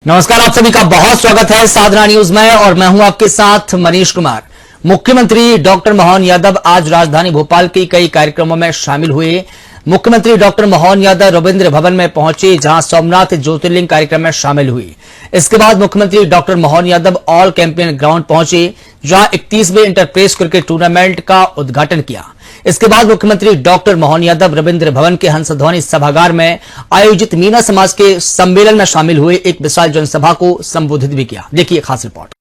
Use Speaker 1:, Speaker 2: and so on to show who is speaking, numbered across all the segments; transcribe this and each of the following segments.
Speaker 1: नमस्कार, आप सभी का बहुत स्वागत है साधना न्यूज में और मैं हूं आपके साथ मनीष कुमार। मुख्यमंत्री डॉक्टर मोहन यादव आज राजधानी भोपाल के कई कार्यक्रमों में शामिल हुए। मुख्यमंत्री डॉक्टर मोहन यादव रविंद्र भवन में पहुंचे, जहां सोमनाथ ज्योतिर्लिंग कार्यक्रम में शामिल हुई। इसके बाद मुख्यमंत्री doctor Mohan Yadav all campaign ground पहुंचे, जहां 31वें इंटरप्रेस क्रिकेट टूर्नामेंट का उद्घाटन किया। इसके बाद मुख्यमंत्री डॉक्टर मोहन यादव रविंद्र भवन के हंसध्वनि सभागार में आयोजित मीना समाज के सम्मेलन में शामिल हुए एक विशाल जनसभा को संबोधित भी किया। देखिए खास रिपोर्ट।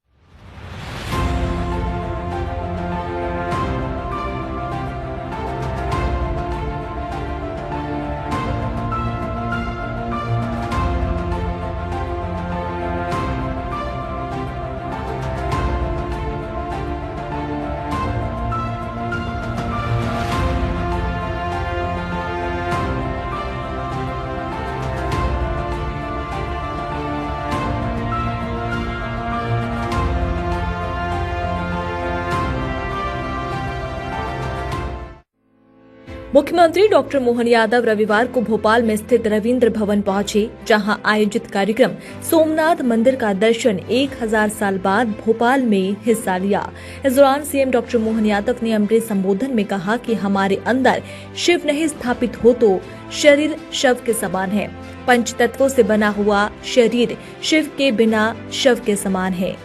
Speaker 2: मुख्यमंत्री डॉक्टर मोहन यादव रविवार को भोपाल में स्थित रविंद्र भवन पहुंचे, जहां आयोजित कार्यक्रम सोमनाथ मंदिर का दर्शन 1000 साल बाद भोपाल में हिस्सा लिया। इस दौरान सीएम डॉक्टर मोहन यादव ने अपने संबोधन में कहा कि हमारे अंदर शिव नहीं स्थापित हो तो शरीर शव के समान है। पंच तत्वों से बना हुआ शरीर शिव के बिना शव के समान है।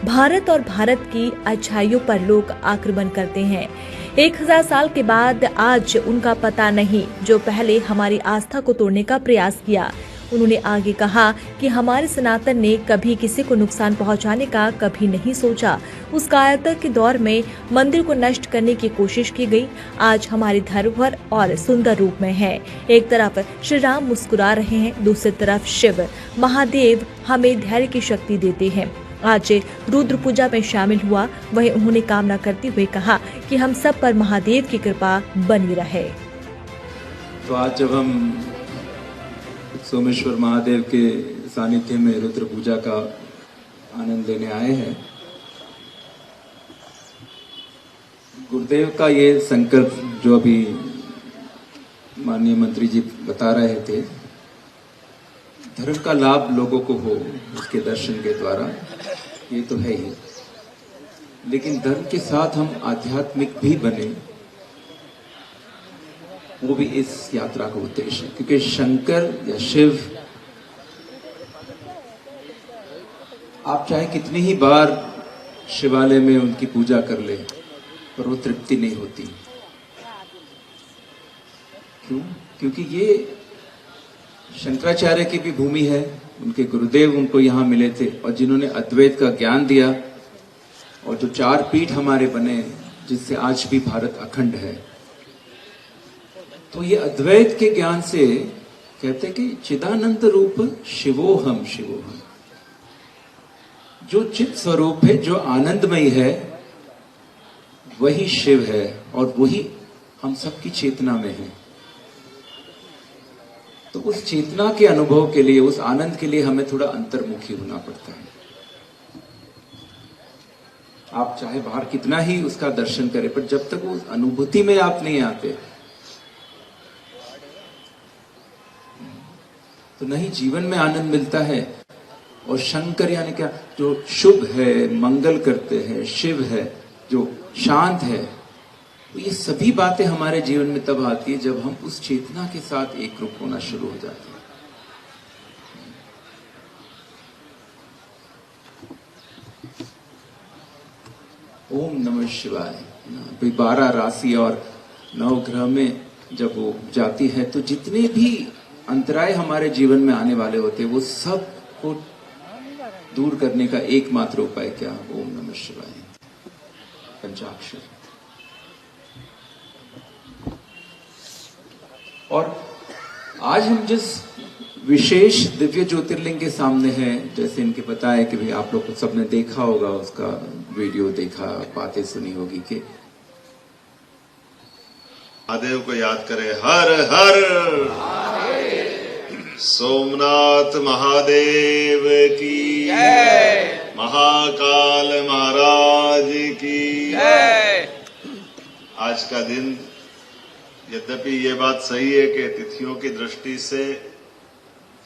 Speaker 2: भारत और भारत की अच्छाइयों पर लोग आक्रमण करते हैं। 1000 साल के बाद आज उनका पता नहीं, जो पहले हमारी आस्था को तोड़ने का प्रयास किया। उन्होंने आगे कहा कि हमारे सनातन ने कभी किसी को नुकसान पहुंचाने का कभी नहीं सोचा। उस कायरता के दौर में मंदिर को नष्ट करने की कोशिश की गई। आज हमारी धरोहर और सुंदर रूप में है। एक तरफ श्री राम मुस्कुरा रहे हैं, दूसरी तरफ शिव महादेव हमें धैर्य की शक्ति देते हैं। आज रुद्र पूजा में शामिल हुआ। वहीं उन्होंने कामना करते हुए कहा कि हम सब पर महादेव की कृपा बनी रहे।
Speaker 3: तो आज जब हम सोमेश्वर महादेव के सानिध्य में रुद्र पूजा का आनंद लेने आए हैं, गुरुदेव का ये संकल्प जो अभी माननीय मंत्री जी बता रहे थे, धर्म का लाभ लोगों को हो उसके दर्शन के द्वारा, ये तो है ही, लेकिन धर्म के साथ हम आध्यात्मिक भी बने, वो भी इस यात्रा का उद्देश्य है। क्योंकि शंकर या शिव आप चाहे कितनी ही बार शिवालय में उनकी पूजा कर ले, पर वो तृप्ति नहीं होती। क्यों? क्योंकि ये शंकराचार्य की भी भूमि है। उनके गुरुदेव उनको यहाँ मिले थे और जिन्होंने अद्वैत का ज्ञान दिया, और जो 4 पीठ हमारे बने जिससे आज भी भारत अखंड है। तो ये अद्वैत के ज्ञान से कहते कि चिदानंद रूप शिवोहम शिवोहम, जो चित स्वरूप है, जो आनंदमयी है, वही शिव है और वही हम सबकी चेतना में है। तो उस चेतना के अनुभव के लिए, उस आनंद के लिए हमें थोड़ा अंतर्मुखी होना पड़ता है। आप चाहे बाहर कितना ही उसका दर्शन करें, पर जब तक उस अनुभूति में आप नहीं आते तो नहीं जीवन में आनंद मिलता है। और शंकर यानी क्या? जो शुभ है, मंगल करते हैं, शिव है जो शांत है, तो ये सभी बातें हमारे जीवन में तब आती है जब हम उस चेतना के साथ एक रूप होना शुरू हो जाते हैं। ओम नमः शिवाय। 12 राशि और 9 ग्रह में जब वो जाती है, तो जितने भी अंतराय हमारे जीवन में आने वाले होते हैं, वो सब को दूर करने का एकमात्र उपाय क्या? ओम नमः शिवाय, पंचाक्षर। और आज हम जिस विशेष दिव्य ज्योतिर्लिंग के सामने हैं, जैसे इनके बताया कि भाई आप लोग सबने देखा होगा, उसका वीडियो देखा, बातें सुनी होगी कि
Speaker 4: महादेव को याद करें। हर हर सोमनाथ महादेव की जय, महाकाल महाराज की जय। आज का दिन यद्यपि ये बात सही है कि तिथियों की दृष्टि से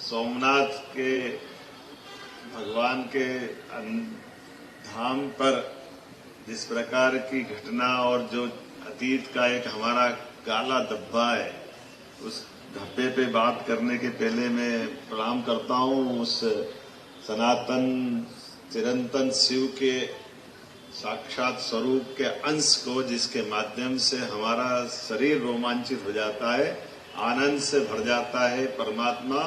Speaker 4: सोमनाथ के भगवान के धाम पर जिस प्रकार की घटना और जो अतीत का एक हमारा काला धब्बा है, उस धब्बे पे बात करने के पहले मैं प्रणाम करता हूँ उस सनातन चिरंतन शिव के साक्षात स्वरूप के अंश को, जिसके माध्यम से हमारा शरीर रोमांचित हो जाता है, आनंद से भर जाता है। परमात्मा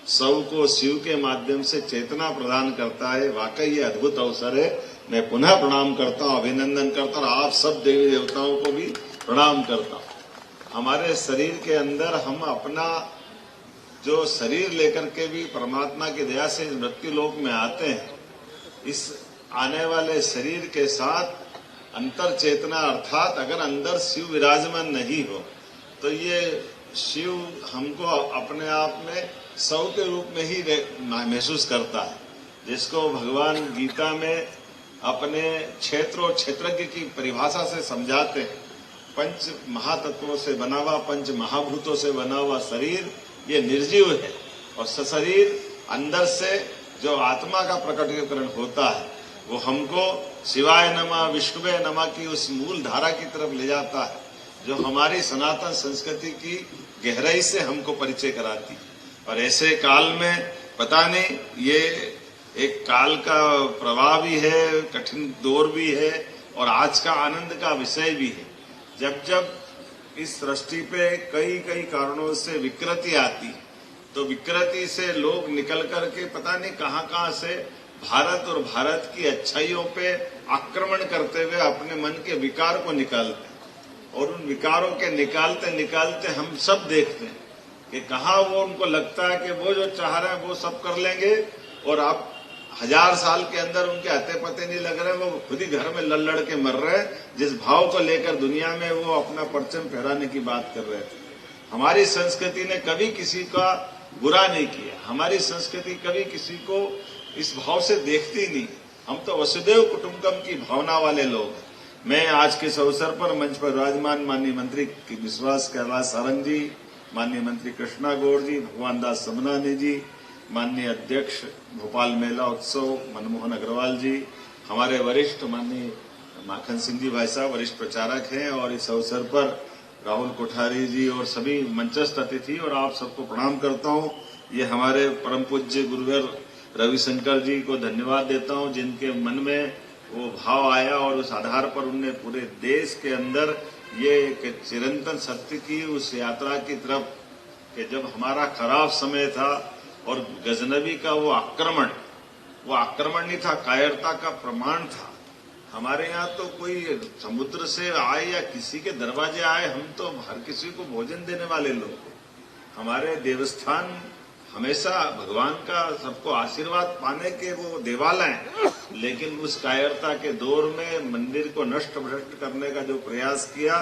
Speaker 4: सबको शिव के माध्यम से चेतना प्रदान करता है। वाकई ये अद्भुत अवसर है। मैं पुनः प्रणाम करता हूँ, अभिनंदन करता हूँ, आप सब देवी देवताओं को भी प्रणाम करता हूँ। हमारे शरीर के अंदर हम अपना जो शरीर लेकर के भी परमात्मा की दया से मृत्यु लोक में आते हैं, इस आने वाले शरीर के साथ अंतर चेतना, अर्थात अगर अंदर शिव विराजमान नहीं हो तो ये शिव हमको अपने आप में सौ के रूप में ही महसूस करता है, जिसको भगवान गीता में अपने क्षेत्र और क्षेत्रज्ञ की परिभाषा से समझाते हैं। पंच महातत्वों से बना हुआ, पंच महाभूतों से बना हुआ शरीर ये निर्जीव है, और शरीर अंदर से जो आत्मा का प्रकटीकरण होता है वो हमको शिवाय नमः विष्णुवे नमः की उस मूल धारा की तरफ ले जाता है, जो हमारी सनातन संस्कृति की गहराई से हमको परिचय कराती है। और ऐसे काल में पता नहीं, ये एक काल का प्रवाह भी है, कठिन दौर भी है, और आज का आनंद का विषय भी है। जब जब इस सृष्टि पे कई कई कारणों से विकृति आती है, तो विकृति से लोग निकल करके पता नहीं कहां से भारत और भारत की अच्छाइयों पे आक्रमण करते हुए अपने मन के विकार को निकालते हैं। और उन विकारों के निकालते निकालते हम सब देखते हैं कि कहाँ वो उनको लगता है कि वो जो चाह रहे हैं वो सब कर लेंगे, और आप 1000 साल के अंदर उनके हत्ते पते नहीं लग रहे, वो खुद ही घर में लड़ के मर रहे हैं, जिस भाव को लेकर दुनिया में वो अपना परचम फहराने की बात कर रहे थे। हमारी संस्कृति ने कभी किसी का बुरा नहीं किया, हमारी संस्कृति कभी किसी को इस भाव से देखती नहीं। हम तो वसुदेव कुटुंबकम की भावना वाले लोग हैं। मैं आज के इस अवसर पर मंच पर विराजमान माननीय मंत्री विश्वास कैलाश सारंग जी, माननीय मंत्री कृष्णा गौड़ जी, भगवान दास समनानी जी, माननीय अध्यक्ष भोपाल मेला उत्सव मनमोहन अग्रवाल जी, हमारे वरिष्ठ माननीय माखन सिंह जी भाई साहब वरिष्ठ प्रचारक हैं, और इस अवसर पर राहुल कोठारी जी और सभी मंचस्थ अतिथि और आप सबको प्रणाम करता हूं। ये हमारे परम पूज्य गुरुवर रविशंकर जी को धन्यवाद देता हूं, जिनके मन में वो भाव आया और उस आधार पर उनने पूरे देश के अंदर ये एक चिरंतन सत्य की उस यात्रा की तरफ, कि जब हमारा खराब समय था और गजनबी का वो आक्रमण नहीं था, कायरता का प्रमाण था। हमारे यहाँ तो कोई समुद्र से आए या किसी के दरवाजे आए, हम तो हर किसी को भोजन देने वाले लोग। हमारे देवस्थान हमेशा भगवान का सबको आशीर्वाद पाने के वो देवालय हैं, लेकिन उस कायरता के दौर में मंदिर को नष्ट भ्रष्ट करने का जो प्रयास किया,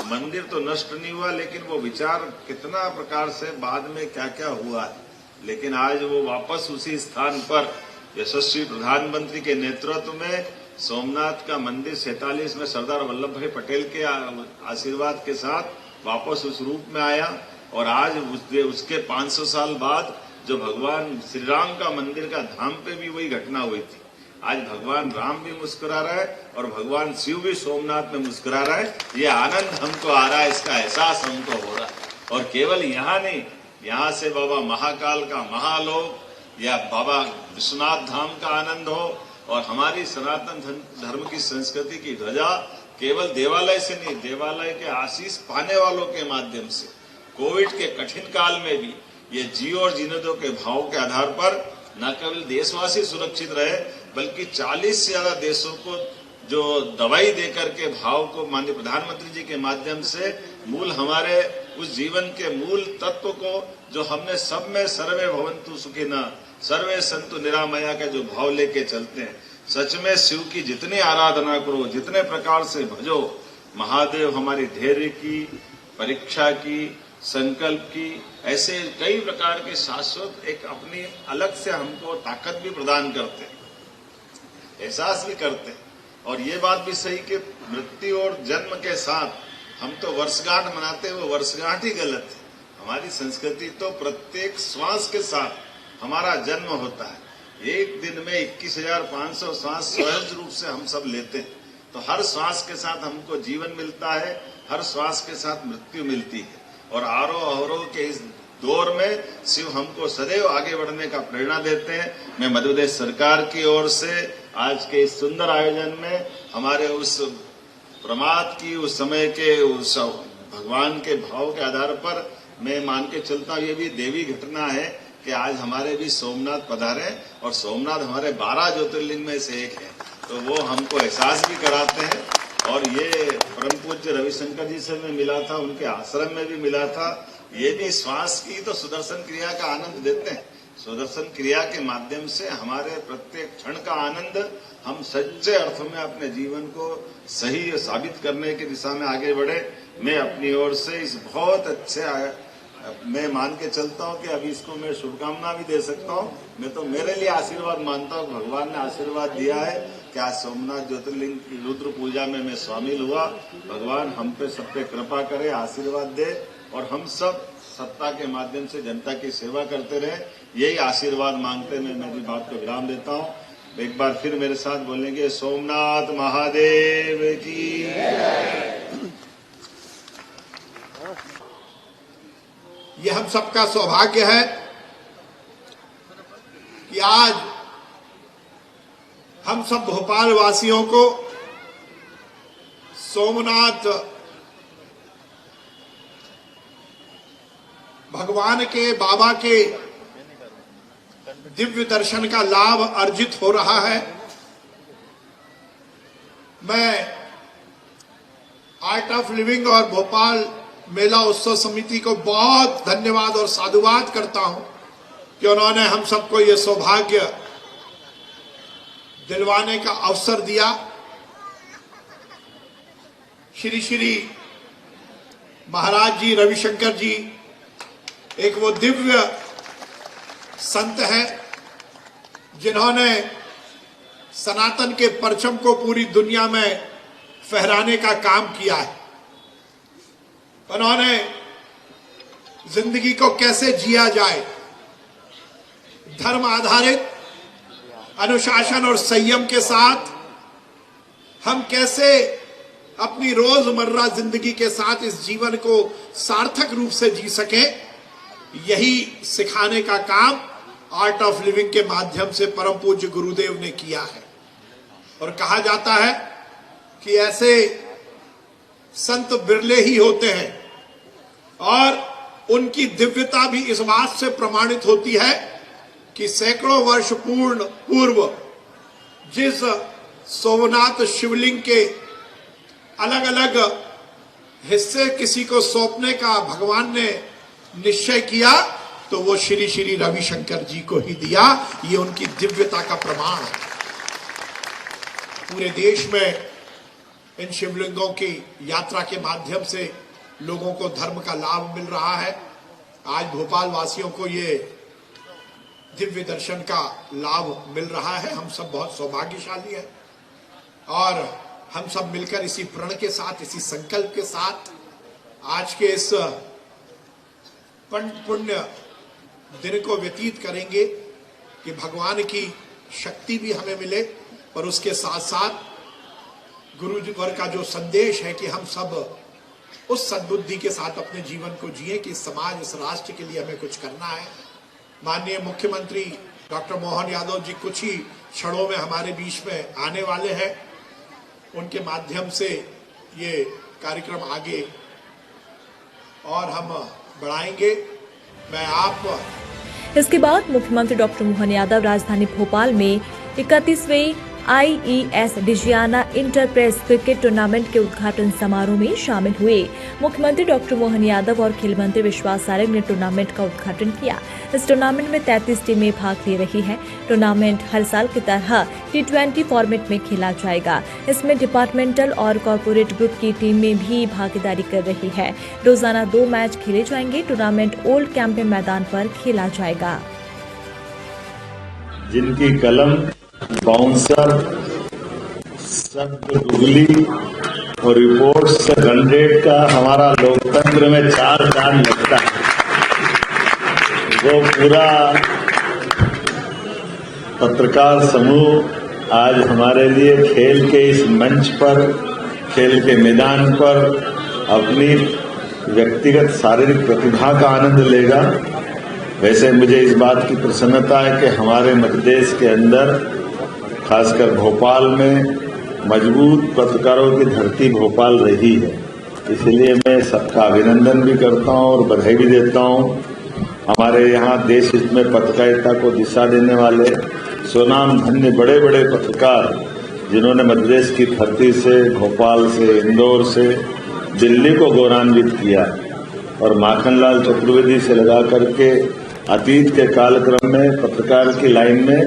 Speaker 4: मंदिर तो नष्ट नहीं हुआ, लेकिन वो विचार कितना प्रकार से बाद में क्या क्या हुआ है। लेकिन आज वो वापस उसी स्थान पर यशस्वी प्रधानमंत्री के नेतृत्व में सोमनाथ का मंदिर 47 में सरदार वल्लभ भाई पटेल के आशीर्वाद के साथ वापस उस रूप में आया। और आज उसके 500 साल बाद जो भगवान श्री राम का मंदिर का धाम पे भी वही घटना हुई थी। आज भगवान राम भी मुस्कुरा रहा है और भगवान शिव भी सोमनाथ में मुस्कुरा रहा है। ये आनंद हमको आ रहा है, इसका एहसास हमको हो रहा है। और केवल यहाँ नहीं, यहाँ से बाबा महाकाल का महालोक या बाबा विश्वनाथ धाम का आनंद हो, और हमारी सनातन धर्म की संस्कृति की ध्वजा केवल देवालय से नहीं, देवालय के आशीष पाने वालों के माध्यम से कोविड के कठिन काल में भी ये जियो और जीने दो के भाव के आधार पर न केवल देशवासी सुरक्षित रहे, बल्कि 40 से ज्यादा देशों को जो दवाई देकर के भाव को माननीय प्रधानमंत्री जी के माध्यम से मूल हमारे उस जीवन के मूल तत्व को जो हमने सब में सर्वे भवन्तु सुखिनः सर्वे सन्तु निरामया का जो भाव लेके चलते हैं, सच में शिव की जितनी आराधना करो, जितने प्रकार से भजो, महादेव हमारी धैर्य की, परीक्षा की, संकल्प की, ऐसे कई प्रकार के शाश्वत एक अपनी अलग से हमको ताकत भी प्रदान करते हैं, एहसास भी करते हैं। और ये बात भी सही कि मृत्यु और जन्म के साथ हम तो वर्षगांठ मनाते हैं, वो वर्षगांठ ही गलत है। हमारी संस्कृति तो प्रत्येक श्वास के साथ हमारा जन्म होता है। एक दिन में 21,500 श्वास सहज रूप से हम सब लेते हैं। तो हर श्वास के साथ हमको जीवन मिलता है, हर श्वास के साथ मृत्यु मिलती है। और आरोह अवरोह के इस दौर में शिव हमको सदैव आगे बढ़ने का प्रेरणा देते हैं। मैं मध्य प्रदेश सरकार की ओर से आज के इस सुंदर आयोजन में हमारे उस प्रमाद की, उस समय के, उस भगवान के भाव के आधार पर मैं मान के चलता हूँ, ये भी देवी घटना है कि आज हमारे भी सोमनाथ पधारे और सोमनाथ हमारे 12 ज्योतिर्लिंग में से एक है। तो वो हमको एहसास भी कराते हैं। और ये परम पूज्य रविशंकर जी से मैं मिला था, उनके आश्रम में भी मिला था। ये भी श्वास की तो सुदर्शन क्रिया का आनंद देते हैं। सुदर्शन क्रिया के माध्यम से हमारे प्रत्येक क्षण का आनंद हम सच्चे अर्थ में अपने जीवन को सही साबित करने की दिशा में आगे बढ़े। मैं अपनी ओर से इस बहुत अच्छे मैं मान के चलता हूँ कि अभी इसको मैं शुभकामना भी दे सकता हूँ। मैं तो मेरे लिए आशीर्वाद मानता हूँ, भगवान ने आशीर्वाद दिया है कि आज सोमनाथ ज्योतिर्लिंग की रुद्र पूजा में मैं शामिल हुआ। भगवान हम पे सब पे कृपा करे, आशीर्वाद दे और हम सब सत्ता के माध्यम से जनता की सेवा करते रहे। यही आशीर्वाद मांगते मैं मेरी बात को विराम देता हूँ। एक बार फिर मेरे साथ बोलेंगे, सोमनाथ महादेव की।
Speaker 5: ये हम सबका सौभाग्य है कि आज हम सब भोपाल वासियों को सोमनाथ भगवान के, बाबा के दिव्य दर्शन का लाभ अर्जित हो रहा है। मैं आर्ट ऑफ लिविंग और भोपाल मेला उत्सव समिति को बहुत धन्यवाद और साधुवाद करता हूं कि उन्होंने हम सबको ये सौभाग्य दिलवाने का अवसर दिया। श्री श्री महाराज जी, रविशंकर जी एक वो दिव्य संत हैं जिन्होंने सनातन के परचम को पूरी दुनिया में फहराने का काम किया है। उन्होंने जिंदगी को कैसे जिया जाए, धर्म आधारित अनुशासन और संयम के साथ हम कैसे अपनी रोजमर्रा जिंदगी के साथ इस जीवन को सार्थक रूप से जी सके, यही सिखाने का काम आर्ट ऑफ लिविंग के माध्यम से परम पूज्य गुरुदेव ने किया है। और कहा जाता है कि ऐसे संत बिरले ही होते हैं और उनकी दिव्यता भी इस बात से प्रमाणित होती है कि सैकड़ों वर्ष पूर्व जिस सोमनाथ शिवलिंग के अलग अलग हिस्से किसी को सौंपने का भगवान ने निश्चय किया तो वो श्री श्री रविशंकर जी को ही दिया। ये उनकी दिव्यता का प्रमाण है। पूरे देश में इन शिवलिंगों की यात्रा के माध्यम से लोगों को धर्म का लाभ मिल रहा है। आज भोपाल वासियों को ये दिव्य दर्शन का लाभ मिल रहा है। हम सब बहुत सौभाग्यशाली हैं और हम सब मिलकर इसी प्रण के साथ, इसी संकल्प के साथ आज के इस पुण्य दिन को व्यतीत करेंगे कि भगवान की शक्ति भी हमें मिले और उसके साथ साथ गुरु जी का जो संदेश है कि हम सब उस सद्बुद्धि के साथ अपने जीवन को जिए कि समाज, इस राष्ट्र के लिए हमें कुछ करना है। माननीय मुख्यमंत्री डॉक्टर मोहन यादव जी कुछ ही क्षणों में हमारे बीच में आने वाले हैं। उनके माध्यम से ये कार्यक्रम आगे और हम बढ़ाएंगे। मैं आप
Speaker 2: इसके बाद मुख्यमंत्री डॉक्टर मोहन यादव राजधानी भोपाल में 31वें IES Digiana enterprise cricket tournament के उद्घाटन समारोह में शामिल हुए। मुख्यमंत्री डॉक्टर मोहन यादव और खेल मंत्री विश्वास सारंग ने टूर्नामेंट का उद्घाटन किया। इस टूर्नामेंट में 33 टीमें भाग ले रही हैं। टूर्नामेंट हर साल की तरह T20 फॉर्मेट में खेला जाएगा। इसमें डिपार्टमेंटल और कॉर्पोरेट ग्रुप की टीमें भी भागीदारी कर रही है। रोजाना 2 मैच खेले जाएंगे। टूर्नामेंट ओल्ड कैंपेन मैदान पर खेला जाएगा।
Speaker 4: जिनकी कलम बाउंसर, शब्द गुगली और रिपोर्ट से 100 का हमारा लोकतंत्र में 4 चांद लगता है, वो पूरा पत्रकार समूह आज हमारे लिए खेल के इस मंच पर, खेल के मैदान पर अपनी व्यक्तिगत शारीरिक प्रतिभा का आनंद लेगा। वैसे मुझे इस बात की प्रसन्नता है कि हमारे मध्य प्रदेश के अंदर, खासकर भोपाल में, मजबूत पत्रकारों की धरती भोपाल रही है। इसलिए मैं सबका अभिनंदन भी करता हूं और बधाई भी देता हूं। हमारे यहाँ देश हित में पत्रकारिता को दिशा देने वाले स्वनाम धन्य बड़े बड़े पत्रकार, जिन्होंने मध्य प्रदेश की धरती से, भोपाल से, इंदौर से दिल्ली को गौरवान्वित किया, और माखनलाल चतुर्वेदी से लगा करके अतीत के कालक्रम में पत्रकार की लाइन में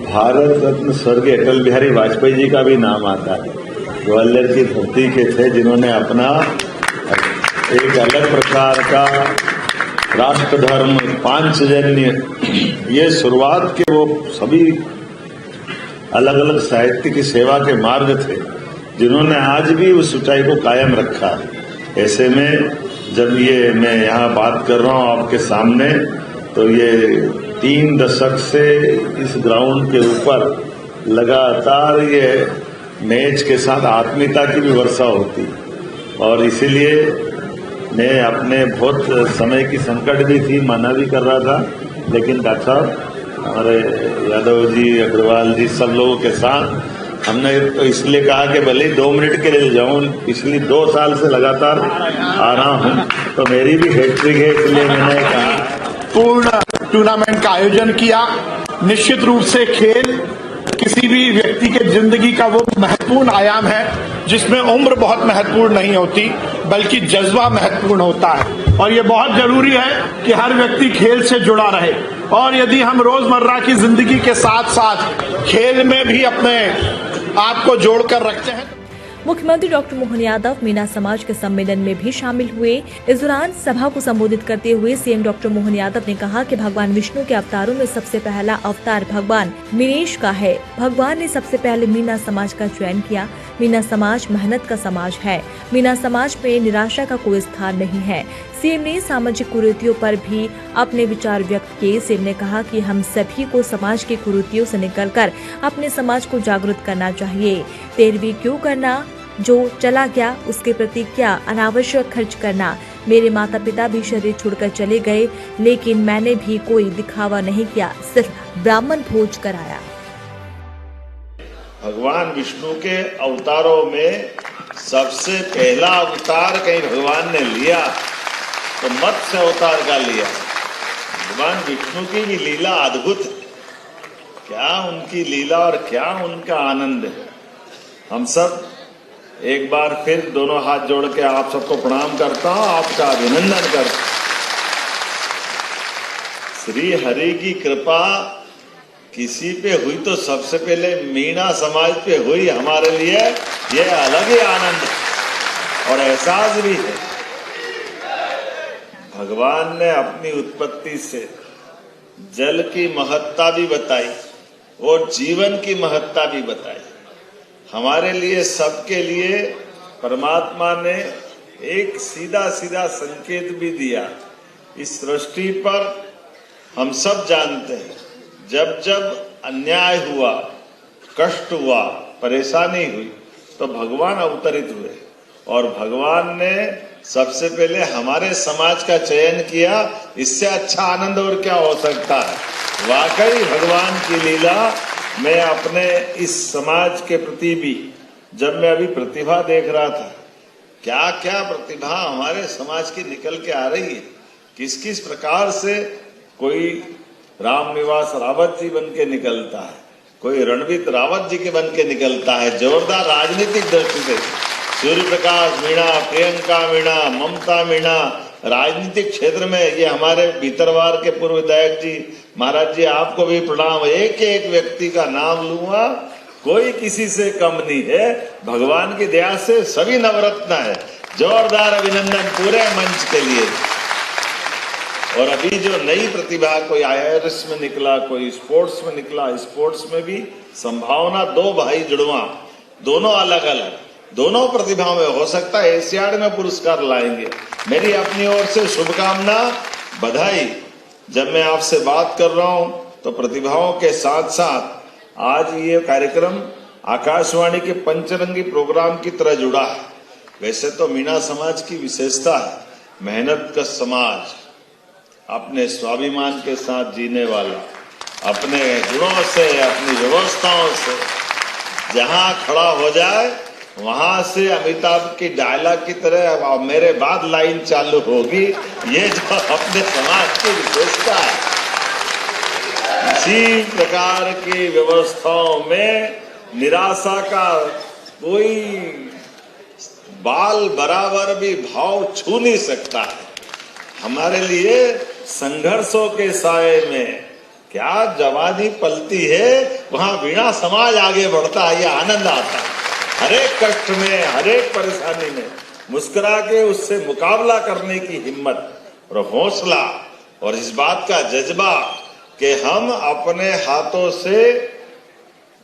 Speaker 4: भारत रत्न स्वर्गीय अटल बिहारी वाजपेयी जी का भी नाम आता है। ग्वालियर की धरती के थे, जिन्होंने अपना एक अलग प्रकार का राष्ट्र धर्म, पांचजन्य, ये शुरुआत के वो सभी अलग अलग साहित्य की सेवा के मार्ग थे, जिन्होंने आज भी उस ऊंचाई को कायम रखा है। ऐसे में जब ये मैं यहाँ बात कर रहा हूँ आपके सामने, तो ये 3 दशक से इस ग्राउंड के ऊपर लगातार ये मैच के साथ आत्मीयता की भी वर्षा होती, और इसीलिए मैं अपने बहुत समय की संकट भी थी, मना भी कर रहा था, लेकिन डॉक्टर साहब, हमारे यादव जी, अग्रवाल जी, सब लोगों के साथ हमने तो इसलिए कहा कि भले 2 मिनट के लिए जाऊं, पिछली 2 साल से लगातार आ रहा हूं, तो मेरी भी हैट्रिक है, इसलिए मैंने कहा
Speaker 5: पूर्ण टूर्नामेंट का आयोजन किया। निश्चित रूप से खेल किसी भी व्यक्ति के जिंदगी का वो महत्वपूर्ण आयाम है जिसमें उम्र बहुत महत्वपूर्ण नहीं होती, बल्कि जज्बा महत्वपूर्ण होता है, और ये बहुत जरूरी है कि हर व्यक्ति खेल से जुड़ा रहे। और यदि हम रोजमर्रा की जिंदगी के साथ साथ खेल में भी अपने आप को जोड़कर रखते हैं।
Speaker 2: मुख्यमंत्री डॉक्टर मोहन यादव मीना समाज के सम्मेलन में भी शामिल हुए। इस दौरान सभा को संबोधित करते हुए सीएम डॉक्टर मोहन यादव ने कहा कि भगवान विष्णु के अवतारों में सबसे पहला अवतार भगवान मीनेश का है। भगवान ने सबसे पहले मीना समाज का चयन किया। मीना समाज मेहनत का समाज है। मीना समाज में निराशा का कोई स्थान नहीं है। सीएम ने सामाजिक कुरीतियों पर भी अपने विचार व्यक्त किए। सीएम ने कहा कि हम सभी को समाज की कुरीतियों से निकलकर अपने समाज को जागरूक करना चाहिए। 13वीं क्यों करना, जो चला गया उसके प्रति क्या अनावश्यक खर्च करना। मेरे माता पिता भी शरीर छोड़कर चले गए, लेकिन मैंने भी कोई दिखावा नहीं किया, सिर्फ ब्राह्मण भोज कराया।
Speaker 4: भगवान विष्णु के अवतारों में सबसे पहला अवतार कहीं भगवान ने लिया तो मत्स्य अवतार का लिया। भगवान विष्णु की भी लीला अद्भुत है। क्या उनकी लीला और क्या उनका आनंद है। हम सब एक बार फिर दोनों हाथ जोड़ के आप सबको प्रणाम करता हूं, आपका अभिनंदन करता हूं। श्री हरि की कृपा किसी पे हुई तो सबसे पहले मीना समाज पे हुई। हमारे लिए यह अलग ही आनंद और एहसास भी है। भगवान ने अपनी उत्पत्ति से जल की महत्ता भी बताई और जीवन की महत्ता भी बताई। हमारे लिए, सबके लिए परमात्मा ने एक सीधा सीधा संकेत भी दिया। इस सृष्टि पर हम सब जानते हैं, जब जब अन्याय हुआ, कष्ट हुआ, परेशानी हुई, तो भगवान अवतरित हुए और भगवान ने सबसे पहले हमारे समाज का चयन किया। इससे अच्छा आनंद और क्या हो सकता है। वाकई भगवान की लीला। मैं अपने इस समाज के प्रति भी, जब मैं अभी प्रतिभा देख रहा था, क्या क्या प्रतिभा हमारे समाज की निकल के आ रही है। किस किस प्रकार से कोई रामनिवास रावत जी बन के निकलता है, कोई रणवीर रावत जी के बन के निकलता है। जोरदार राजनीतिक दृष्टि से सूर्य प्रकाश मीणा, प्रियंका मीणा, ममता मीणा, राजनीतिक क्षेत्र में ये हमारे भीतरवार के पूर्व विधायक जी, महाराज जी आपको भी प्रणाम। एक एक व्यक्ति का नाम लूंगा, कोई किसी से कम नहीं है। भगवान की दया से सभी नवरत्न है। जोरदार अभिनंदन पूरे मंच के लिए। और अभी जो नई प्रतिभा, कोई IAS में निकला, कोई स्पोर्ट्स में निकला, स्पोर्ट्स में भी संभावना। 2 भाई जुड़वा, दोनों अलग अलग, दोनों प्रतिभाओं में हो सकता है एशियाड में पुरस्कार लाएंगे। मेरी अपनी ओर से शुभकामना, बधाई। जब मैं आपसे बात कर रहा हूं तो प्रतिभाओं के साथ साथ आज ये कार्यक्रम आकाशवाणी के पंचरंगी प्रोग्राम की तरह जुड़ा है। वैसे तो मीणा समाज की विशेषता है मेहनत का समाज, अपने स्वाभिमान के साथ जीने वाला, अपने गुणों से, अपनी व्यवस्थाओं से जहां खड़ा हो जाए वहां से अमिताभ की डायलॉग की तरह मेरे बाद लाइन चालू होगी। ये जो अपने समाज की विशेषता है, इसी प्रकार की व्यवस्थाओं में निराशा का कोई बाल बराबर भी भाव छू नहीं सकता है। हमारे लिए संघर्षों के साए में क्या जवानी पलती है, वहां वीणा समाज आगे बढ़ता है, ये आनंद आता है। हर एक कष्ट में, हर एक परेशानी में मुस्कुरा के उससे मुकाबला करने की हिम्मत और हौसला और इस बात का जज्बा कि हम अपने हाथों से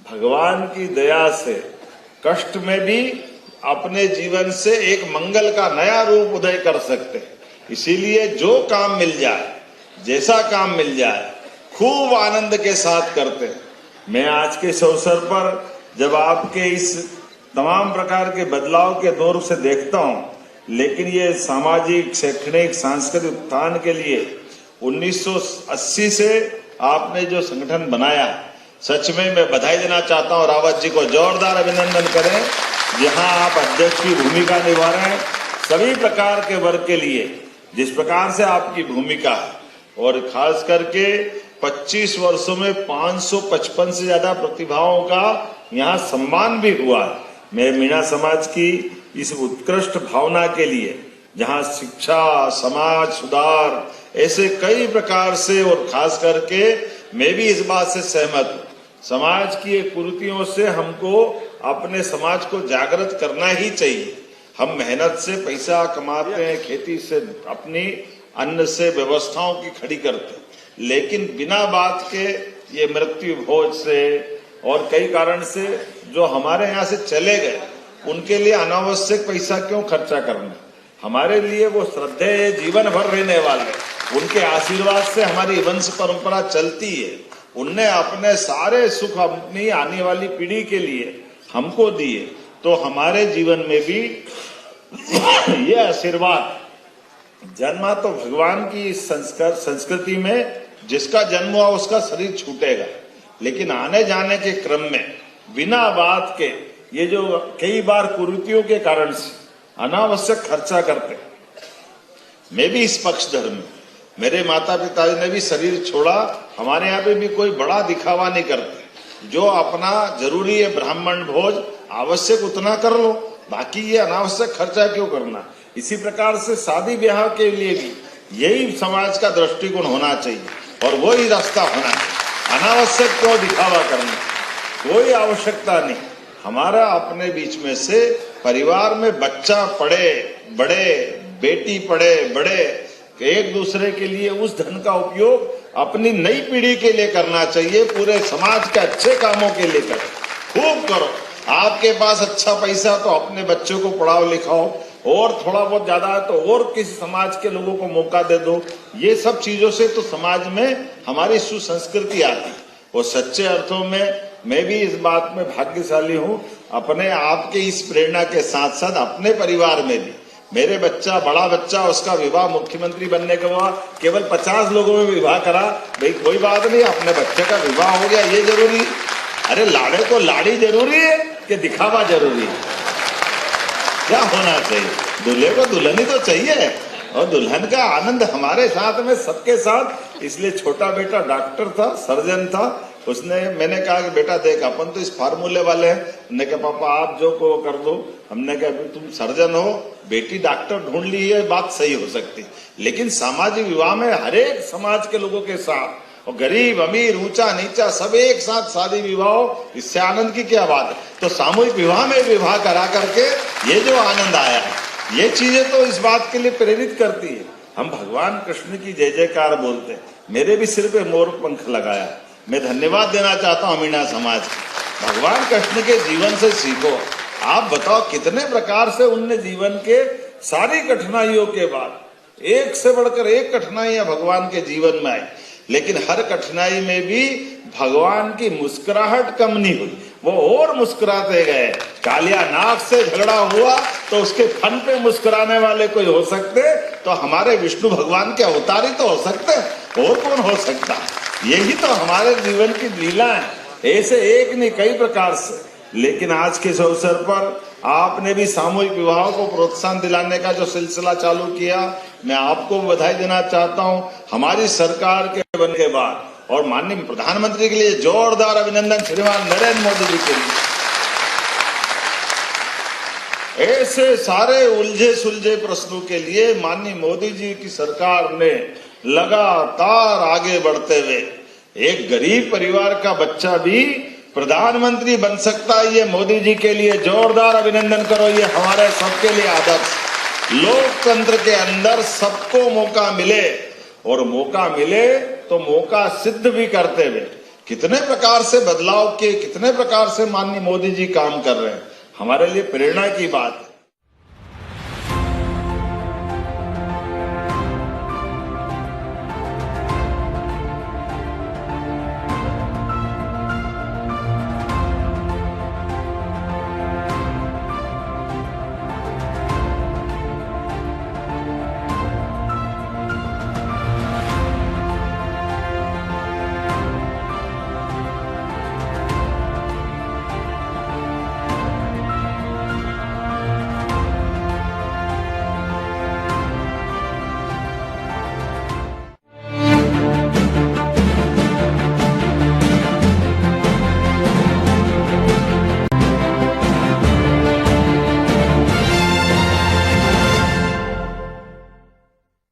Speaker 4: भगवान की दया से कष्ट में भी अपने जीवन से एक मंगल का नया रूप उदय कर सकते हैं। इसीलिए जो काम मिल जाए, जैसा काम मिल जाए, खूब आनंद के साथ करते हैं। मैं आज के इस अवसर पर जब आपके इस तमाम प्रकार के बदलाव के दौर से देखता हूं, लेकिन ये सामाजिक, शैक्षणिक, सांस्कृतिक उत्थान के लिए 1980 से आपने जो संगठन बनाया, सच में मैं बधाई देना चाहता हूं। रावत जी को जोरदार अभिनंदन करें। जहां आप अध्यक्ष की भूमिका निभा रहे हैं, सभी प्रकार के वर्ग के लिए जिस प्रकार से आपकी भूमिका है, और खास करके 25 वर्षों में 555 से ज्यादा प्रतिभाओं का यहाँ सम्मान भी हुआ। मैं मीणा समाज की इस उत्कृष्ट भावना के लिए, जहाँ शिक्षा, समाज सुधार, ऐसे कई प्रकार से, और खास करके मैं भी इस बात से सहमत हूँ, समाज की कुरीतियों से हमको अपने समाज को जागृत करना ही चाहिए। हम मेहनत से पैसा कमाते हैं, खेती से, अपनी अन्न से व्यवस्थाओं की खड़ी करते हैं, लेकिन बिना बात के ये मृत्यु भोज से और कई कारण से जो हमारे यहाँ से चले गए, उनके लिए अनावश्यक पैसा क्यों खर्चा करना। हमारे लिए वो श्रद्धेय जीवन भर रहने वाले, उनके आशीर्वाद से हमारी वंश परंपरा चलती है। उनने अपने सारे सुख अपनी आने वाली पीढ़ी के लिए हमको दिए, तो हमारे जीवन में भी ये आशीर्वाद जन्मा तो भगवान की संस्कृति में जिसका जन्म हुआ उसका शरीर छूटेगा, लेकिन आने जाने के क्रम में बिना बात के ये जो कई बार कुरीतियों के कारण से अनावश्यक खर्चा करते। मैं भी इस पक्षधर में, मेरे माता पिता ने भी शरीर छोड़ा। हमारे यहाँ पे भी कोई बड़ा दिखावा नहीं करते। जो अपना जरूरी है ब्राह्मण भोज आवश्यक उतना कर लो, बाकी ये अनावश्यक खर्चा क्यों करना। इसी प्रकार से शादी ब्याह के लिए भी यही समाज का दृष्टिकोण होना चाहिए और वही रास्ता होना चाहिए। अनावश्यक क्यों दिखावा करना, कोई आवश्यकता नहीं। हमारा अपने बीच में से परिवार में बच्चा पढ़े बड़े, बेटी पढ़े बड़े, एक दूसरे के लिए उस धन का उपयोग अपनी नई पीढ़ी के लिए करना चाहिए। पूरे समाज के अच्छे कामों के लिए करो, खूब करो। आपके पास अच्छा पैसा तो अपने बच्चों को पढ़ाओ लिखाओ, और थोड़ा बहुत ज्यादा है तो और किसी समाज के लोगों को मौका दे दो। ये सब चीजों से तो समाज में हमारी सुसंस्कृति आती है। और सच्चे अर्थों में मैं भी इस बात में भाग्यशाली हूँ, अपने आप के इस प्रेरणा के साथ साथ अपने परिवार में भी मेरे बच्चा, बड़ा बच्चा, उसका विवाह मुख्यमंत्री बनने के बाद केवल 50 लोगों में विवाह करा। भाई कोई बात नहीं, अपने बच्चे का विवाह हो गया, ये जरूरी। अरे लाड़े को लाड़ी जरूरी है कि दिखावा जरूरी है? क्या होना चाहिए? दूल्हे को दुल्हनी तो चाहिए, और दुल्हन का आनंद हमारे साथ में, सबके साथ। इसलिए छोटा बेटा डॉक्टर था, सर्जन था, उसने, मैंने कहा कि बेटा देख, अपन तो इस फार्मूले वाले हैं। हमने कहा पापा आप जो को कर दो। हमने कहा तुम सर्जन हो, बेटी डॉक्टर ढूंढ ली, ये बात सही हो सकती, लेकिन सामाजिक विवाह में हर एक समाज के लोगों के साथ, और गरीब अमीर ऊंचा नीचा सब एक साथ शादी विवाह हो, इससे आनंद की क्या बात है। तो सामूहिक विवाह में विवाह करा करके ये जो आनंद आया है, ये चीजें तो इस बात के लिए प्रेरित करती है। हम भगवान कृष्ण की जय जयकार बोलते हैं। मेरे भी सिर पे मोर पंख लगाया। मैं धन्यवाद देना चाहता हूँ मीणा समाज को। भगवान कृष्ण के जीवन से सीखो। आप बताओ कितने प्रकार से उनने जीवन के सारी कठिनाइयों के बाद एक से बढ़कर एक कठिनाइयां भगवान के जीवन में आई, लेकिन हर कठिनाई में भी भगवान की मुस्कुराहट कम नहीं हुई, वो और मुस्कुराते गए। कालिया नाग से झगड़ा हुआ तो उसके फन पे मुस्कुराने वाले कोई हो सकते तो हमारे विष्णु भगवान के अवतारी तो हो सकते, और कौन हो सकता। यही तो हमारे जीवन की लीला है, ऐसे एक नहीं कई प्रकार से। लेकिन आज के इस अवसर पर आपने भी सामूहिक विवाह को प्रोत्साहन दिलाने का जो सिलसिला चालू किया, मैं आपको बधाई देना चाहता हूं। हमारी सरकार के बनने के बाद और माननीय प्रधानमंत्री के लिए जोरदार अभिनंदन श्रीमान नरेंद्र मोदी जी के लिए। ऐसे सारे उलझे सुलझे प्रश्नों के लिए माननीय मोदी जी की सरकार ने लगातार आगे बढ़ते हुए एक गरीब परिवार का बच्चा भी प्रधानमंत्री बन सकता है, ये मोदी जी के लिए जोरदार अभिनंदन करो। ये हमारे सबके लिए आदर्श। लोकतंत्र के अंदर सबको मौका मिले, और मौका मिले तो मौका सिद्ध भी करते हुए कितने प्रकार से बदलाव के, कितने प्रकार से माननीय मोदी जी काम कर रहे हैं, हमारे लिए प्रेरणा की बात है।